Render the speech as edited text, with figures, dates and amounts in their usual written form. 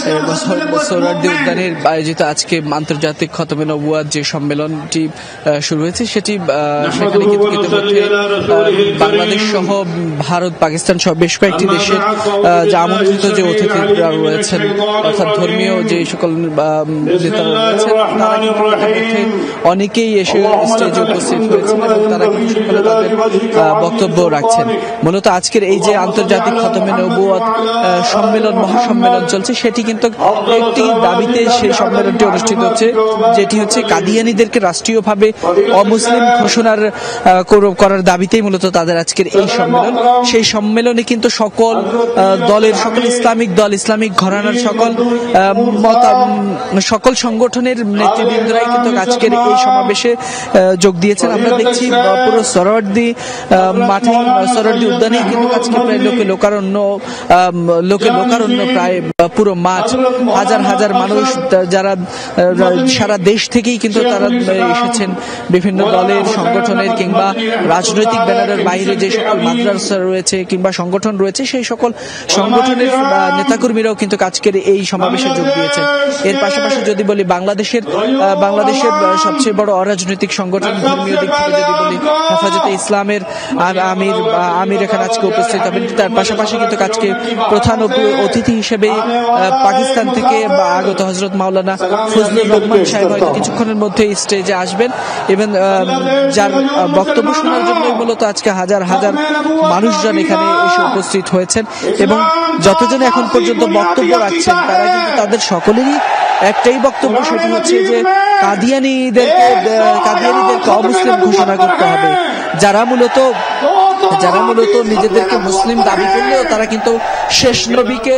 সোহরাওয়ার্দী উদ্যানের আয়োজিত আজকে আন্তর্জাতিক খতমে নবুয়াত যে সম্মেলনটি শুরু হয়েছে সেটি সেখানে কিন্তু ইতিমধ্যে বাংলাদেশ সহ ভারত, পাকিস্তান সহ বেশ কয়েকটি দেশের যে আমন্ত্রিত যে অতিথিরা রয়েছেন, অর্থাৎ ধর্মীয় যে সকল নেতারা রয়েছেন, তারা কিন্তু অনেকেই এসে স্টেজে উপস্থিত হয়েছেন এবং তারা কিন্তু সকলে তাদের বক্তব্য রাখছেন। মূলত আজকের এই যে আন্তর্জাতিক খতমে নবুয়াত সম্মেলন, মহাসম্মেলন চলছে, সেটি কিন্তু একটি দাবিতে সেই সম্মেলনটি অনুষ্ঠিত হচ্ছে, যেটি হচ্ছে কাদিয়ানীদেরকে রাষ্ট্রীয়ভাবে অমুসলিম ঘোষণার করার দাবিতেই মূলত তাদের আজকের এই সম্মেলন। সেই সম্মেলনে কিন্তু সকল দলের, সকল ইসলামিক দল, ইসলামিক ঘরানার সকল সংগঠনের নেতৃবৃন্দরাই কিন্তু আজকের এই সমাবেশে যোগ দিয়েছেন। আমরা দেখছি পুরো সোহরাওয়ার্দী মাঠে, সোহরাওয়ার্দী উদ্যানে কিন্তু আজকে প্রায় লোকারণ্য প্রায় পুরো মাঠ, হাজার হাজার মানুষ যারা সারা দেশ থেকেই কিন্তু তারা এসেছেন, বিভিন্ন দলের, সংগঠনের কিংবা রাজনৈতিক ব্যানারের বাইরে যে সকল মাদ্রাসা রয়েছে কিংবা সংগঠন রয়েছে, সেই সকল সংগঠনের নেতাকর্মীরাও কিন্তু আজকের এই সমাবেশে যোগ দিয়েছেন। এর পাশাপাশি যদি বলি বাংলাদেশের সবচেয়ে বড় অরাজনৈতিক সংগঠন, ধর্মীয় দিক থেকে যদি বলি হেফাজতে ইসলামের আমির এখানে আজকে উপস্থিত হবেন। তার পাশাপাশি কিন্তু আজকে প্রধান অতিথি হিসেবে পাকিস্তান থেকে আগত হযরত মাওলানা ফজলুর রহমান সাহেব হয়তো কিছুক্ষণের মধ্যে স্টেজে আসবেন এবং যার বক্তব্য শোনার জন্য মূলত আজকে হাজার হাজার মানুষজন এখানে এসে উপস্থিত হয়েছেন। এবং যতজন এখন পর্যন্ত বক্তব্য রাখছেন তারা কিন্তু তাদের সকলেরই একটাই বক্তব্য, সেটি হচ্ছে যে কাদিয়ানীদেরকে অমুসলিম ঘোষণা করতে হবে। যারা মূলত নিজেদেরকে মুসলিম দাবি করলেও তারা কিন্তু শেষ নবীকে